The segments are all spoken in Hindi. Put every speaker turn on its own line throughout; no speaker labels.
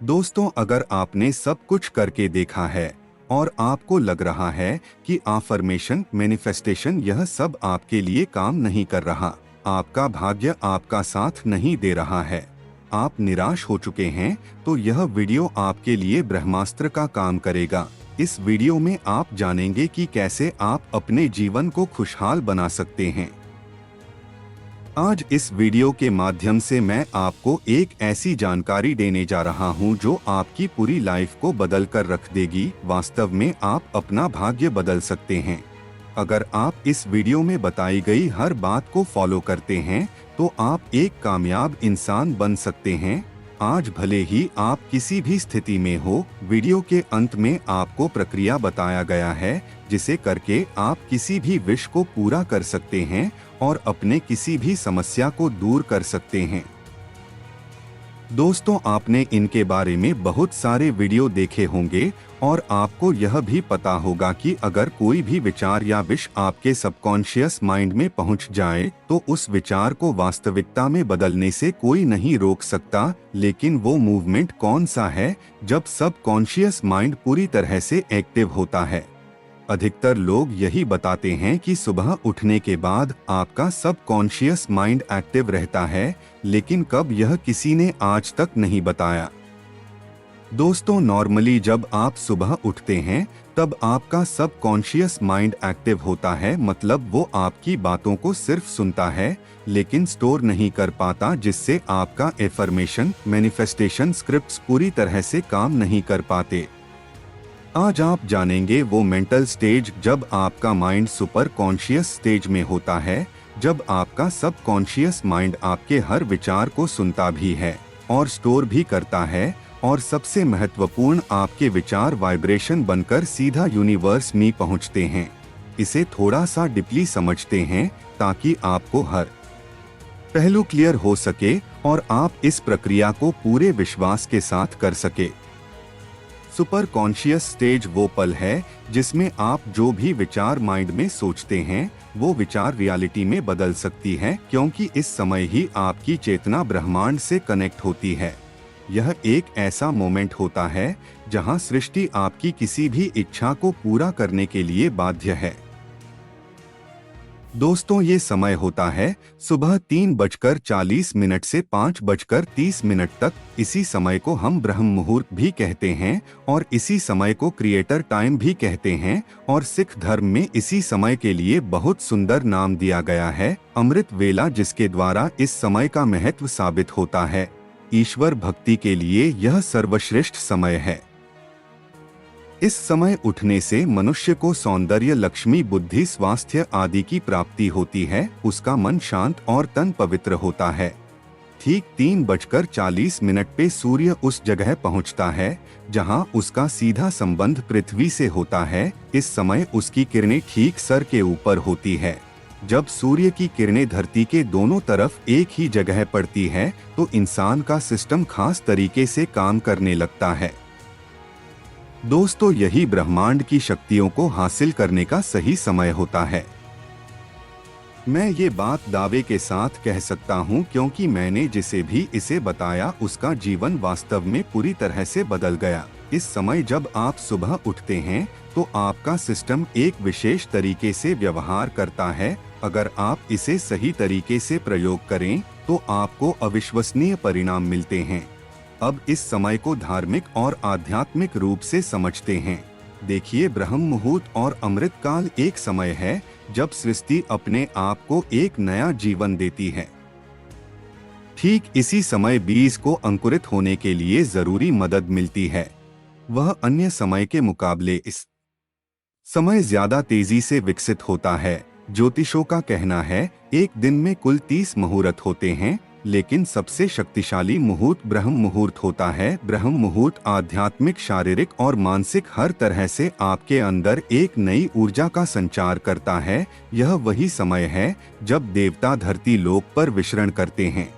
दोस्तों, अगर आपने सब कुछ करके देखा है और आपको लग रहा है कि आफर्मेशन, मैनिफेस्टेशन यह सब आपके लिए काम नहीं कर रहा, आपका भाग्य आपका साथ नहीं दे रहा है, आप निराश हो चुके हैं, तो यह वीडियो आपके लिए ब्रह्मास्त्र का काम करेगा। इस वीडियो में आप जानेंगे कि कैसे आप अपने जीवन को खुशहाल बना सकते हैं। आज इस वीडियो के माध्यम से मैं आपको एक ऐसी जानकारी देने जा रहा हूं जो आपकी पूरी लाइफ को बदल कर रख देगी। वास्तव में आप अपना भाग्य बदल सकते हैं। अगर आप इस वीडियो में बताई गई हर बात को फॉलो करते हैं तो आप एक कामयाब इंसान बन सकते हैं। आज भले ही आप किसी भी स्थिति में हो, वीडियो के अंत में आपको प्रक्रिया बताया गया है जिसे करके आप किसी भी विश को पूरा कर सकते हैं और अपने किसी भी समस्या को दूर कर सकते हैं। दोस्तों, आपने इनके बारे में बहुत सारे वीडियो देखे होंगे और आपको यह भी पता होगा कि अगर कोई भी विचार या विश आपके सबकॉन्शियस माइंड में पहुंच जाए तो उस विचार को वास्तविकता में बदलने से कोई नहीं रोक सकता। लेकिन वो मूवमेंट कौन सा है जब सबकॉन्शियस माइंड पूरी तरह से एक्टिव होता है? अधिकतर लोग यही बताते हैं कि सुबह उठने के बाद आपका सबकॉन्शियस माइंड एक्टिव रहता है, लेकिन कब यह किसी ने आज तक नहीं बताया। दोस्तों, नॉर्मली जब आप सुबह उठते हैं तब आपका सबकॉन्शियस माइंड एक्टिव होता है, मतलब वो आपकी बातों को सिर्फ सुनता है लेकिन स्टोर नहीं कर पाता, जिससे आपका एफर्मेशन, मैनिफेस्टेशन स्क्रिप्ट्स पूरी तरह से काम नहीं कर पाते। आज आप जानेंगे वो मेंटल स्टेज जब आपका माइंड सुपर कॉन्शियस स्टेज में होता है, जब आपका सब कॉन्शियस माइंड आपके हर विचार को सुनता भी है और स्टोर भी करता है, और सबसे महत्वपूर्ण, आपके विचार वाइब्रेशन बनकर सीधा यूनिवर्स में पहुंचते हैं। इसे थोड़ा सा डीपली समझते हैं ताकि आपको हर पहलू क्लियर हो सके और आप इस प्रक्रिया को पूरे विश्वास के साथ कर सके। सुपर कॉन्शियस स्टेज वो पल है जिसमें आप जो भी विचार माइंड में सोचते हैं वो विचार रियलिटी में बदल सकती है, क्योंकि इस समय ही आपकी चेतना ब्रह्मांड से कनेक्ट होती है। यह एक ऐसा मोमेंट होता है जहां सृष्टि आपकी किसी भी इच्छा को पूरा करने के लिए बाध्य है। दोस्तों, ये समय होता है सुबह 3:40 से 5:30 तक। इसी समय को हम ब्रह्म मुहूर्त भी कहते हैं और इसी समय को क्रिएटर टाइम भी कहते हैं, और सिख धर्म में इसी समय के लिए बहुत सुंदर नाम दिया गया है, अमृत वेला, जिसके द्वारा इस समय का महत्व साबित होता है। ईश्वर भक्ति के लिए यह सर्वश्रेष्ठ समय है। इस समय उठने से मनुष्य को सौंदर्य, लक्ष्मी, बुद्धि, स्वास्थ्य आदि की प्राप्ति होती है। उसका मन शांत और तन पवित्र होता है। ठीक 3:40 पे सूर्य उस जगह पहुंचता है जहां उसका सीधा संबंध पृथ्वी से होता है। इस समय उसकी किरणें ठीक सर के ऊपर होती है। जब सूर्य की किरणें धरती के दोनों तरफ एक ही जगह पड़ती है तो इंसान का सिस्टम खास तरीके से काम करने लगता है। दोस्तों, यही ब्रह्मांड की शक्तियों को हासिल करने का सही समय होता है। मैं ये बात दावे के साथ कह सकता हूँ क्योंकि मैंने जिसे भी इसे बताया उसका जीवन वास्तव में पूरी तरह से बदल गया। इस समय जब आप सुबह उठते हैं तो आपका सिस्टम एक विशेष तरीके से व्यवहार करता है। अगर आप इसे सही तरीके से प्रयोग करें तो आपको अविश्वसनीय परिणाम मिलते हैं। अब इस समय को धार्मिक और आध्यात्मिक रूप से समझते हैं। देखिए, ब्रह्म मुहूर्त और अमृत काल एक समय है जब सृष्टि अपने आप को एक नया जीवन देती है। ठीक इसी समय बीज को अंकुरित होने के लिए जरूरी मदद मिलती है। वह अन्य समय के मुकाबले इस समय ज्यादा तेजी से विकसित होता है। ज्योतिषों का कहना है एक दिन में कुल 30 मुहूर्त होते हैं, लेकिन सबसे शक्तिशाली मुहूर्त ब्रह्म मुहूर्त होता है। ब्रह्म मुहूर्त आध्यात्मिक, शारीरिक और मानसिक हर तरह से आपके अंदर एक नई ऊर्जा का संचार करता है। यह वही समय है जब देवता धरती लोक पर विचरण करते हैं।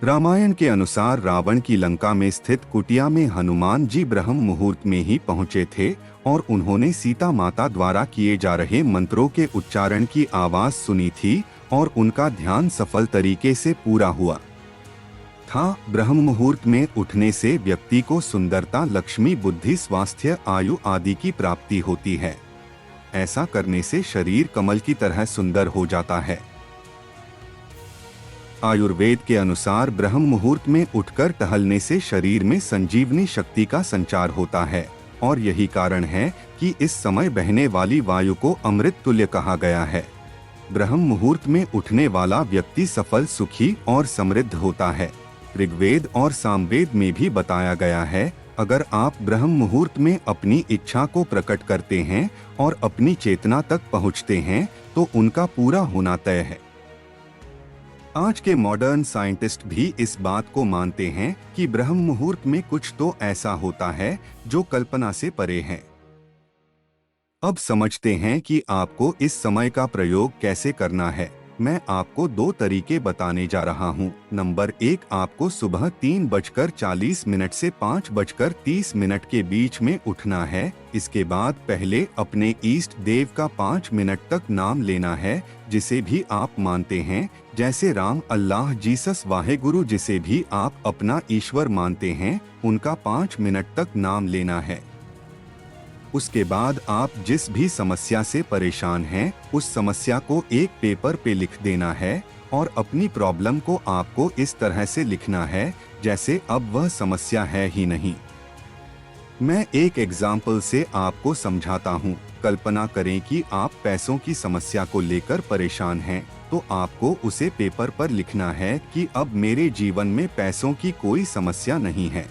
रामायण के अनुसार रावण की लंका में स्थित कुटिया में हनुमान जी ब्रह्म मुहूर्त में ही पहुंचे थे और उन्होंने सीता माता द्वारा किए जा रहे मंत्रों के उच्चारण की आवाज सुनी थी और उनका ध्यान सफल तरीके से पूरा हुआ। था। ब्रह्म मुहूर्त में उठने से व्यक्ति को सुंदरता, लक्ष्मी, बुद्धि, स्वास्थ्य, आयु आदि की प्राप्ति होती है। ऐसा करने से शरीर कमल की तरह सुंदर हो जाता है। आयुर्वेद के अनुसार ब्रह्म मुहूर्त में उठकर टहलने से शरीर में संजीवनी शक्ति का संचार होता है और यही कारण है कि इस समय बहने वाली वायु को अमृत तुल्य कहा गया है। ब्रह्म मुहूर्त में उठने वाला व्यक्ति सफल, सुखी और समृद्ध होता है। ऋग्वेद और सामवेद में भी बताया गया है, अगर आप ब्रह्म मुहूर्त में अपनी इच्छा को प्रकट करते हैं और अपनी चेतना तक पहुंचते हैं तो उनका पूरा होना तय है। आज के मॉडर्न साइंटिस्ट भी इस बात को मानते हैं कि ब्रह्म मुहूर्त में कुछ तो ऐसा होता है जो कल्पना से परे है। अब समझते हैं कि आपको इस समय का प्रयोग कैसे करना है। मैं आपको 2 तरीके बताने जा रहा हूं। नंबर 1, आपको सुबह 3:40 से 5:30 के बीच में उठना है। इसके बाद पहले अपने इष्ट देव का 5 मिनट तक नाम लेना है, जिसे भी आप मानते हैं, जैसे राम, अल्लाह, जीसस, वाहेगुरु, जिसे भी आप अपना ईश्वर मानते हैं, उनका 5 मिनट तक नाम लेना है। उसके बाद आप जिस भी समस्या से परेशान हैं, उस समस्या को एक पेपर पे लिख देना है और अपनी प्रॉब्लम को आपको इस तरह से लिखना है जैसे अब वह समस्या है ही नहीं। मैं एक एग्जाम्पल से आपको समझाता हूँ। कल्पना करें कि आप पैसों की समस्या को लेकर परेशान हैं, तो आपको उसे पेपर पर लिखना है कि अब मेरे जीवन में पैसों की कोई समस्या नहीं है।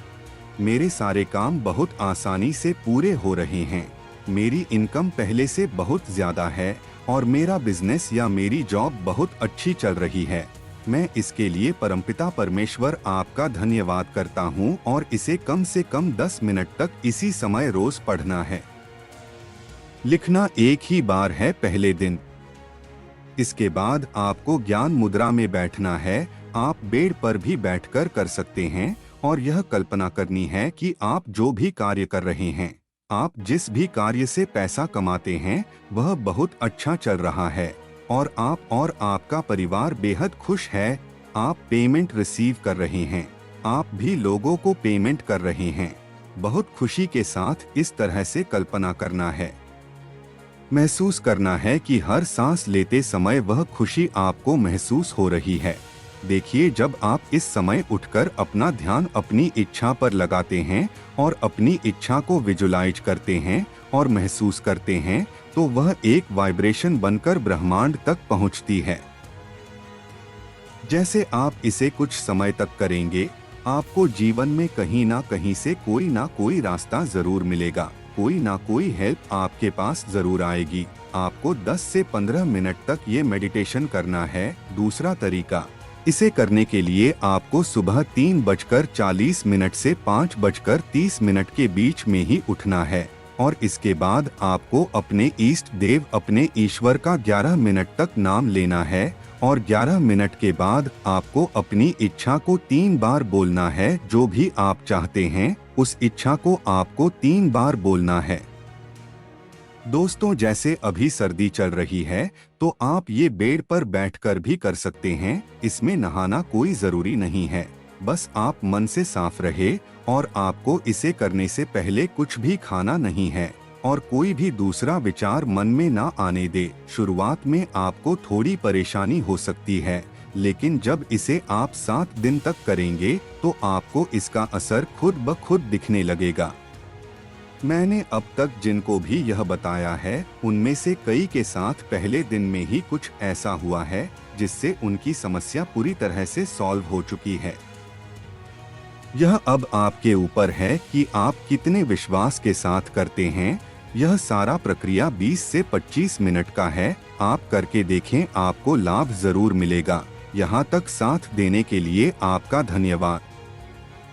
मेरे सारे काम बहुत आसानी से पूरे हो रहे हैं। मेरी इनकम पहले से बहुत ज्यादा है और मेरा बिजनेस या मेरी जॉब बहुत अच्छी चल रही है। मैं इसके लिए परमपिता परमेश्वर आपका धन्यवाद करता हूँ और इसे कम से कम 10 मिनट तक इसी समय रोज पढ़ना है। लिखना एक ही बार है पहले दिन। इसके बाद आपको ज्ञान मुद्रा में बैठना है। आप बेड पर भी बैठकर कर सकते हैं और यह कल्पना करनी है कि आप जो भी कार्य कर रहे हैं, आप जिस भी कार्य से पैसा कमाते हैं, वह बहुत अच्छा चल रहा है और आप और आपका परिवार बेहद खुश है। आप पेमेंट रिसीव कर रहे हैं, आप भी लोगों को पेमेंट कर रहे हैं। बहुत खुशी के साथ इस तरह से कल्पना करना है। महसूस करना है कि हर सांस लेते समय वह खुशी आपको महसूस हो रही है। देखिए, जब आप इस समय उठकर अपना ध्यान अपनी इच्छा पर लगाते हैं और अपनी इच्छा को विजुलाइज करते हैं और महसूस करते हैं, तो वह एक वाइब्रेशन बनकर ब्रह्मांड तक पहुंचती है। जैसे आप इसे कुछ समय तक करेंगे, आपको जीवन में कहीं ना कहीं से कोई ना कोई रास्ता जरूर मिलेगा, कोई ना कोई हेल्प आपके पास जरूर आएगी। आपको 10 से 15 मिनट तक ये मेडिटेशन करना है। दूसरा तरीका, इसे करने के लिए आपको सुबह 3:40 से 5:30 के बीच में ही उठना है और इसके बाद आपको अपने इष्ट देव, अपने ईश्वर का 11 मिनट तक नाम लेना है और 11 मिनट के बाद आपको अपनी इच्छा को 3 बार बोलना है। जो भी आप चाहते हैं, उस इच्छा को आपको 3 बार बोलना है। दोस्तों, जैसे अभी सर्दी चल रही है तो आप ये बेड पर बैठकर भी कर सकते हैं। इसमें नहाना कोई जरूरी नहीं है, बस आप मन से साफ रहे और आपको इसे करने से पहले कुछ भी खाना नहीं है और कोई भी दूसरा विचार मन में ना आने दे। शुरुआत में आपको थोड़ी परेशानी हो सकती है, लेकिन जब इसे आप 7 दिन तक करेंगे तो आपको इसका असर खुद ब खुद दिखने लगेगा। मैंने अब तक जिनको भी यह बताया है, उनमें से कई के साथ पहले दिन में ही कुछ ऐसा हुआ है जिससे उनकी समस्या पूरी तरह से सॉल्व हो चुकी है। यह अब आपके ऊपर है कि आप कितने विश्वास के साथ करते हैं। यह सारा प्रक्रिया 20 से 25 मिनट का है। आप करके देखें, आपको लाभ जरूर मिलेगा। यहाँ तक साथ देने के लिए आपका धन्यवाद।